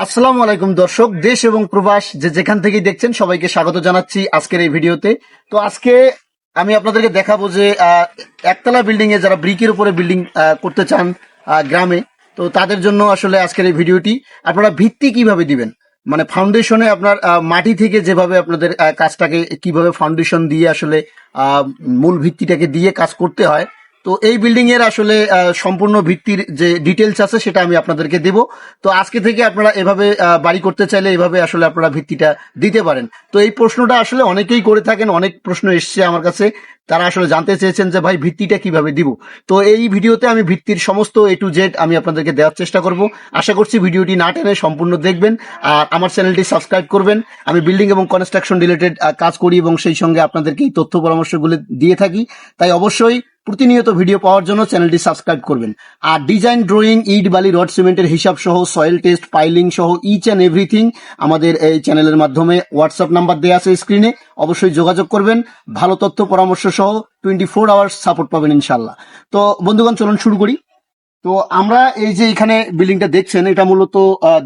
আসসালামু আলাইকুম দর্শক, দেশ এবং প্রবাস যে যেখান থেকেই দেখছেন সবাইকে স্বাগত জানাচ্ছি আজকের এই ভিডিওতে। তো আজকে আমি আপনাদেরকে দেখাবো যে একতলা বিল্ডিং এ যারা ব্রিকের উপরে বিল্ডিং করতে চান গ্রামে, তো তাদের জন্য আসলে আজকের এই ভিডিওটি। আপনারা ভিত্তি কিভাবে দিবেন, মানে ফাউন্ডেশনে আপনার মাটি থেকে যেভাবে আপনাদের কাজটাকে কিভাবে ফাউন্ডেশন দিয়ে আসলে মূল ভিত্তিটাকে দিয়ে কাজ করতে হয়, তো এই বিল্ডিং এর আসলে সম্পূর্ণ ভিত্তির যে ডিটেলস আছে সেটা আমি আপনাদেরকে দেব। তো আজকে থেকে আপনারা এভাবে বাড়ি করতে চাইলে এভাবে আসলে আপনারা ভিত্তিটা দিতে পারেন। তো এই প্রশ্নটা আসলে অনেকেই করে থাকেন, অনেক প্রশ্ন এসছে আমার কাছে, তারা আসলে জানতে চেয়েছেন যে ভাই ভিত্তিটা কিভাবে দিব। তো এই ভিডিওতে আমি ভিত্তির সমস্ত A to Z আমি আপনাদেরকে দেওয়ার চেষ্টা করব। আশা করছি ভিডিওটি না টেনে সম্পূর্ণ দেখবেন আর আমার চ্যানেলটি সাবস্ক্রাইব করবেন। আমি বিল্ডিং এবং কনস্ট্রাকশন রিলেটেড কাজ করি এবং সেই সঙ্গে আপনাদেরকে এই তথ্য পরামর্শগুলো দিয়ে থাকি, তাই অবশ্যই প্রতিনিয়ত ভিডিও পাওয়ার জন্য চ্যানেলটি সাবস্ক্রাইব করবেন। আর ডিজাইন, ড্রয়িং, ইট, বালি, রড, সিমেন্টের হিসাব সহ, সয়েল টেস্ট, পাইলিং সহ ইচ অ্যান্ড এভরিথিং আমাদের এই চ্যানেলের মাধ্যমে হোয়াটসঅ্যাপ নাম্বার দেওয়া আছে স্ক্রিনে, অবশ্যই যোগাযোগ করবেন। ভালো তথ্য পরামর্শ সহ 24 আওয়ার্স সাপোর্ট পাবেন ইনশাল্লাহ। তো বন্ধুগণ, চলুন শুরু করি। তো আমরা এই যে এখানে বিল্ডিংটা দেখছেন, এটা মূলত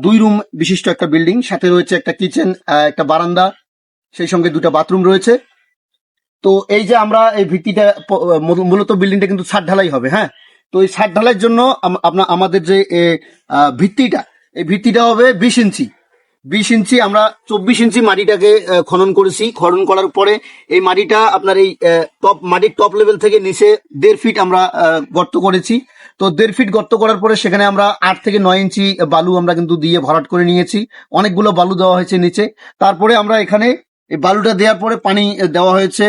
2 রুম বিশিষ্ট একটা বিল্ডিং, সাথে রয়েছে একটা কিচেন, একটা বারান্দা, সেই সঙ্গে 2টা বাথরুম রয়েছে। তো এই যে আমরা এই ভিত্তিটা মূলত বিল্ডিংটা কিন্তু ছাদ ঢালাই হবে, হ্যাঁ। তো এই ছাদ ঢালাইয়ের জন্য আমাদের যে ভিত্তিটা, এই ভিত্তিটা হবে 20 ইঞ্চি। 20 ইঞ্চি আমরা 24 ইঞ্চি মাটিটাকে খনন করেছি। খনন করার পরে এই মাটিটা আপনার এই মাটির টপ লেভেল থেকে নিচে 1.5 ফিট আমরা গর্ত করেছি। তো 1.5 ফিট গর্ত করার পরে সেখানে আমরা 8 থেকে 9 ইঞ্চি বালু আমরা কিন্তু দিয়ে ভরাট করে নিয়েছি। অনেকগুলো বালু দেওয়া হয়েছে নিচে। তারপরে আমরা এখানে এই বালুটা দেওয়ার পরে পানি দেওয়া হয়েছে,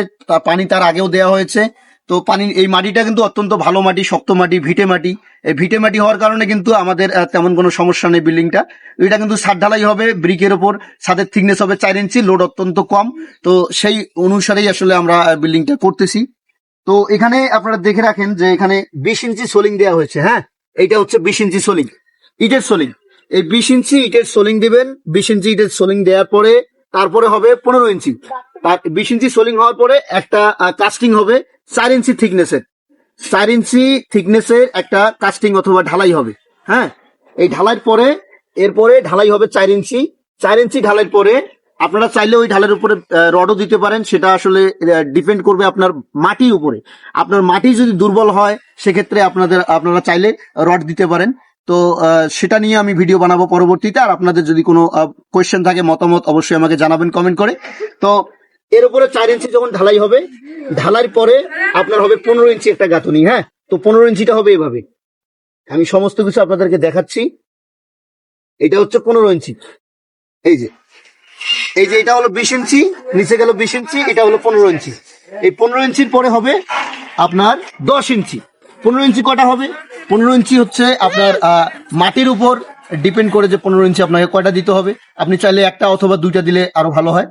পানি তার আগেও দেওয়া হয়েছে। তো পানি, এই মাটিটা কিন্তু অত্যন্ত ভালো মাটি, শক্ত মাটি, ভিটে মাটি। এই ভিটে মাটি হওয়ার কারণে কিন্তু আমাদের তেমন কোনো সমস্যা নেই বিল্ডিংটা। এটা কিন্তু ছাদ ঢালাই হবে ব্রিকের ওপর, ছাদের থিকনেস হবে 4 ইঞ্চি, লোড অত্যন্ত কম। তো সেই অনুসারেই আসলে আমরা বিল্ডিংটা করতেছি। তো এখানে আপনারা দেখে রাখেন যে এখানে 20 ইঞ্চি সোলিং দেওয়া হয়েছে, হ্যাঁ। এইটা হচ্ছে 20 ইঞ্চি সোলিং, ইটের সোলিং। এই 20 ইঞ্চি ইটের সোলিং দিবেন। 20 ইঞ্চি ইটের সোলিং দেওয়ার পরে তারপরে হবে 15 ইঞ্চি। 20 ইঞ্চি সোলিং হওয়ার পরে একটা কাস্টিং হবে 4 ইঞ্চি থিকনেসের। 4 ইঞ্চি থিকনেসের একটা কাস্টিং অথবা ঢালাই হবে, হ্যাঁ। এই ঢালাইয়ের পরে এরপরে ঢালাই হবে 4 ইঞ্চি। 4 ইঞ্চি ঢালাইয়ের পরে আপনারা চাইলে ওই ঢালের উপরে রডও দিতে পারেন, সেটা আসলে ডিপেন্ড করবে আপনার মাটির উপরে। আপনার মাটি যদি দুর্বল হয় সেক্ষেত্রে আপনারা চাইলে রড দিতে পারেন। তো সেটা নিয়ে আমি ভিডিও বানাবো পরবর্তীতে। আর আপনাদের যদি কোনো কোয়েশ্চেন থাকে, মতামত, অবশ্যই আমাকে জানাবেন কমেন্ট করে। তো এর উপরে 4 ইঞ্চি যখন ঢালাই হবে, ঢালাইয়ের পরে আপনার হবে 15 ইঞ্চি একটা গাঁথুনি, হ্যাঁ। তো 15 ইঞ্চিটা হবে এভাবে। আমি সমস্ত কিছু আপনাদেরকে দেখাচ্ছি। এটা হচ্ছে 15 ইঞ্চি। এই যে এটা হলো 20 ইঞ্চি, নিচে গেল 20 ইঞ্চি, এটা হলো 15 ইঞ্চি। এই 15 ইঞ্চির পরে হবে আপনার 10 ইঞ্চি। 15 ইঞ্চি কটা হবে? 15 ইঞ্চি হচ্ছে আপনার মাটির উপর ডিপেন্ড করে যে 15 ইঞ্চি আপনাকে কয়টা দিতে হবে। আপনি চাইলে একটা অথবা 2টা দিলে আরো ভালো হয়।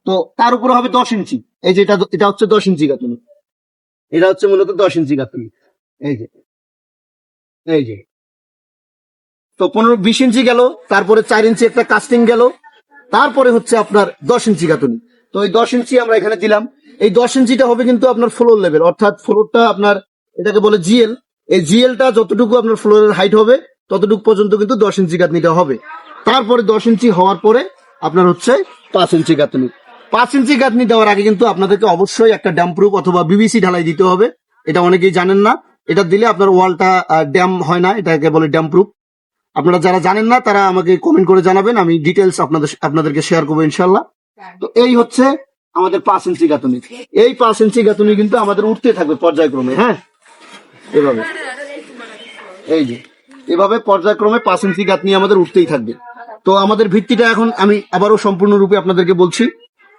তো তার উপরে হবে 10 ইঞ্চি। এই যে এটা হচ্ছে 10 ইঞ্চি গাঁথুনি। এটা হচ্ছে মূলত 10 ইঞ্চি গাঁথুনি। এই যে তো 20 ইঞ্চি গেল, তারপরে 4 ইঞ্চি একটা কাস্টিং গেল, তারপরে হচ্ছে আপনার 10 ইঞ্চি গাঁথুনি। তো এই 10 ইঞ্চি আমরা এখানে দিলাম। এই 10 ইঞ্চিটা হবে কিন্তু আপনার ফ্লোর লেভেল, অর্থাৎ ফ্লোরটা আপনার, এটাকে বলে জিএল। এই জিএলটা যতটুকু আপনার ফ্লোরের হাইট হবে ততটুকু পর্যন্ত কিন্তু 10 ইঞ্চি গাঁথনিটা হবে। তারপরে 10 ইঞ্চি হওয়ার পরে আপনার হচ্ছে 5 ইঞ্চি গাঁথনি। 5 ইঞ্চি গাঁথনি দেওয়ার আগে কিন্তু আপনাদেরকে অবশ্যই একটা ড্যাম প্রুফ অথবা বিবিসি ঢালাই দিতে হবে। এটা অনেকেই জানেন না। এটা দিলে আপনার ওয়ালটা ড্যাম হয় না, এটাকে বলে ড্যাম প্রুফ। আপনারা যারা জানেন না তারা আমাকে কমেন্ট করে জানাবেন, আমি ডিটেলস আপনাদেরকে শেয়ার করবো ইনশাল্লাহ। তো এই হচ্ছে আমাদের 5 ইঞ্চি গাঁথনি। এই 5 ইঞ্চি গাঁথনি কিন্তু আমাদের উঠতে থাকবে পর্যায়ক্রমে, হ্যাঁ। এভাবে, এই যে এভাবে পর্যায়ক্রমে 5 ইঞ্চি গাঁথনি আমাদের উঠতেই থাকবে। তো আমাদের ভিত্তিটা এখন আমি আবারও সম্পূর্ণরূপে আপনাদেরকে বলছি,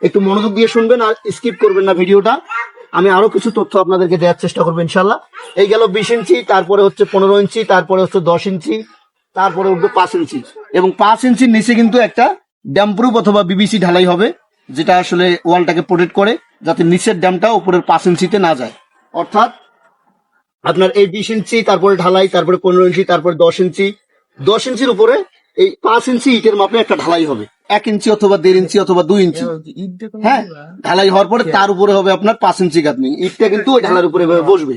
একটু মনোযোগ দিয়ে শুনবেন আর স্কিপ করবেন না ভিডিওটা। আমি আরো কিছু তথ্য আপনাদেরকে দেওয়ার চেষ্টা করবো ইনশাল্লাহ। এই গেল 20 ইঞ্চি, তারপরে হচ্ছে 15 ইঞ্চি, তারপরে হচ্ছে 10 ইঞ্চি, তারপরে উঠবে 5 ইঞ্চি। এবং 5 ইঞ্চির নিচে কিন্তু একটা ড্যাম প্রুফ অথবা বিবিসি ঢালাই হবে, যেটা আসলে ওয়ালটাকে প্রোটেক্ট করে, যাতে নিচের ড্যামটা উপরের 5 ইঞ্চিতে না যায়। অর্থাৎ আপনার এই 20 ইঞ্চি, তারপরে ঢালাই, তারপরে 15 ইঞ্চি, তারপরে 10 ইঞ্চি। 10 ইঞ্চির উপরে এই 5 ইঞ্চি ইটের মাপে একটা ঢালাই হবে, 1 ইঞ্চি অথবা 1.5 ইঞ্চি অথবা 2 ইঞ্চি, হ্যাঁ। ঢালাই হওয়ার পরে তার উপরে হবে আপনার 5 ইঞ্চি গাঁথনি। ইটটা কিন্তু ওই ঢালার উপরে বসবে।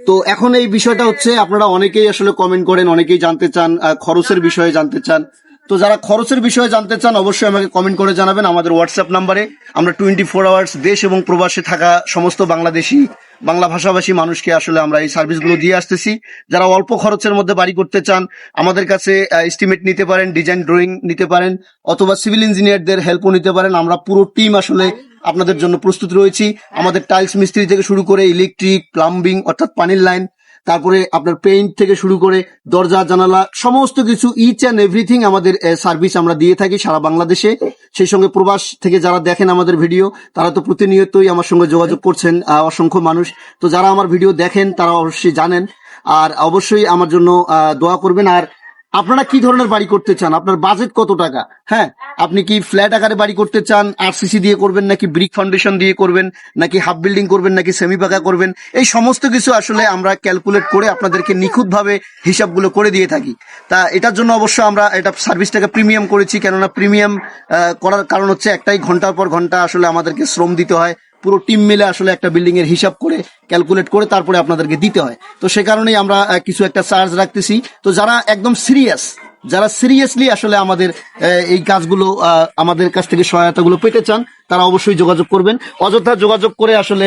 তো এখন এই বিষয়টা হচ্ছে, আপনারা অনেকেই আসলে কমেন্ট করেন, অনেকেই জানতে চান, খরচের বিষয়ে জানতে চান। তো যারা খরচের বিষয়ে জানতে চান অবশ্যই আমাকে কমেন্ট করে জানাবেন আমাদের হোয়াটসঅ্যাপ নাম্বারে। আমরা 24 আওয়ার্স দেশ এবং প্রবাসে থাকা সমস্ত বাংলাদেশি বাংলা ভাষাভাষী মানুষকে আসলে আমরা এই সার্ভিসগুলো দিয়ে আসতেছি। যারা অল্প খরচের মধ্যে বাড়ি করতে চান আমাদের কাছে এস্টিমেট নিতে পারেন, ডিজাইন ড্রয়িং নিতে পারেন, অথবা সিভিল ইঞ্জিনিয়ারদের হেল্পও নিতে পারেন। আমরা পুরো টিম আসলে আপনাদের জন্য প্রস্তুত রয়েছি। আমাদের টাইলস মিস্ত্রি থেকে শুরু করে ইলেকট্রিক, প্লাম্বিং অর্থাৎ পানির লাইন, তারপরে আপনার পেইন্ট থেকে শুরু করে দরজা জানালা সমস্ত কিছু ইচ অ্যান্ড এভরিথিং আমাদের সার্ভিস আমরা দিয়ে থাকি সারা বাংলাদেশে। সেই সঙ্গে প্রবাস থেকে যারা দেখেন আমাদের ভিডিও তারা তো প্রতিনিয়তই আমার সঙ্গে যোগাযোগ করছেন, অসংখ্য মানুষ। তো যারা আমার ভিডিও দেখেন তারা অবশ্যই জানেন, আর অবশ্যই আমার জন্য দোয়া করবেন। আর আপনারা কি ধরনের বাড়ি করতে চান, আপনার বাজেট কত টাকা, হ্যাঁ, আপনি কি ফ্ল্যাট আকারে বাড়ি করতে চান, আরসিসি দিয়ে করবেন নাকি ব্রিক ফাউন্ডেশন দিয়ে করবেন, নাকি হাফ বিল্ডিং করবেন নাকি সেমি পাকা করবেন, এই সমস্ত কিছু আসলে আমরা ক্যালকুলেট করে আপনাদেরকে নিখুঁতভাবে হিসাবগুলো করে দিয়ে থাকি। তা এটার জন্য অবশ্য আমরা এটা সার্ভিসটাকে প্রিমিয়াম করেছি, কেননা প্রিমিয়াম করার কারণ হচ্ছে একটাই, ঘন্টার পর ঘন্টা আসলে আমাদেরকে শ্রম দিতে হয়, পুরো টিম মিলে আসলে একটা বিল্ডিং এর হিসাব করে ক্যালকুলেট করে তারপরে আপনাদেরকে দিতে হয়। তো সে কারণেই আমরা কিছু একটা চার্জ রাখতেছি। তো যারা একদম সিরিয়াস, যারা সিরিয়াসলি আসলে আমাদের এই কাজগুলো আমাদের কাছ থেকে সহায়তাগুলো পেতে চান তারা অবশ্যই যোগাযোগ করবেন। অযথা যোগাযোগ করে আসলে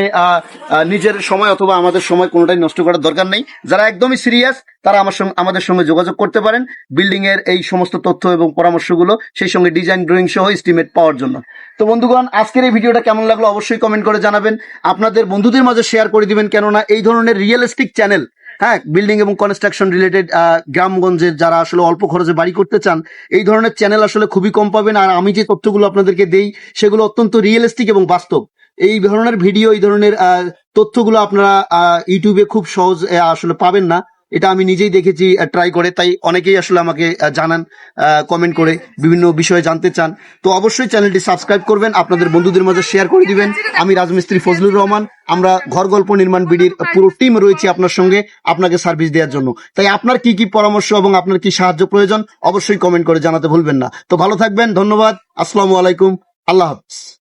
নিজের সময় অথবা আমাদের সময় কোনোটাই নষ্ট করার দরকার নেই। যারা একদমই সিরিয়াস তারা আমাদের সঙ্গে যোগাযোগ করতে পারেন বিল্ডিং এর এই সমস্ত তথ্য এবং পরামর্শগুলো, সেই সঙ্গে ডিজাইন ড্রয়িং সহ এস্টিমেট পাওয়ার জন্য। তো বন্ধুগণ, আজকের এই ভিডিওটা কেমন লাগলো অবশ্যই কমেন্ট করে জানাবেন, আপনাদের বন্ধুদের মাঝে শেয়ার করে দিবেন, কেননা এই ধরনের রিয়েলিস্টিক চ্যানেল, হ্যাঁ, বিল্ডিং এবং কনস্ট্রাকশন রিলেটেড গ্রামগঞ্জের যারা আসলে অল্প খরচে বাড়ি করতে চান এই ধরনের চ্যানেল আসলে খুবই কম পাবেন। আর আমি যে তথ্যগুলো আপনাদেরকে দেই সেগুলো অত্যন্ত রিয়েলিস্টিক এবং বাস্তব। এই ধরনের ভিডিও, এই ধরনের তথ্যগুলো আপনারা ইউটিউবে খুব সহজ আসলে পাবেন না, এটা আমি নিজেই দেখেছি ট্রাই করে। তাই অনেকেই আসলে আমাকে জানান কমেন্ট করে, বিভিন্ন বিষয়ে জানতে চান। তো অবশ্যই চ্যানেলটি সাবস্ক্রাইব করবেন, আপনাদের বন্ধুদের মাঝে শেয়ার করে দিবেন। আমি রাজমিস্ত্রি ফজলুর রহমান, আমরা ঘর গল্প নির্মাণ বিডির পুরো টিম রয়েছে আপনার সঙ্গে আপনাকে সার্ভিস দেওয়ার জন্য। তাই আপনার কি কি পরামর্শ এবং আপনার কি সাহায্য প্রয়োজন অবশ্যই কমেন্ট করে জানাতে ভুলবেন না। তো ভালো থাকবেন, ধন্যবাদ, আসসালামু আলাইকুম, আল্লাহ হাফিজ।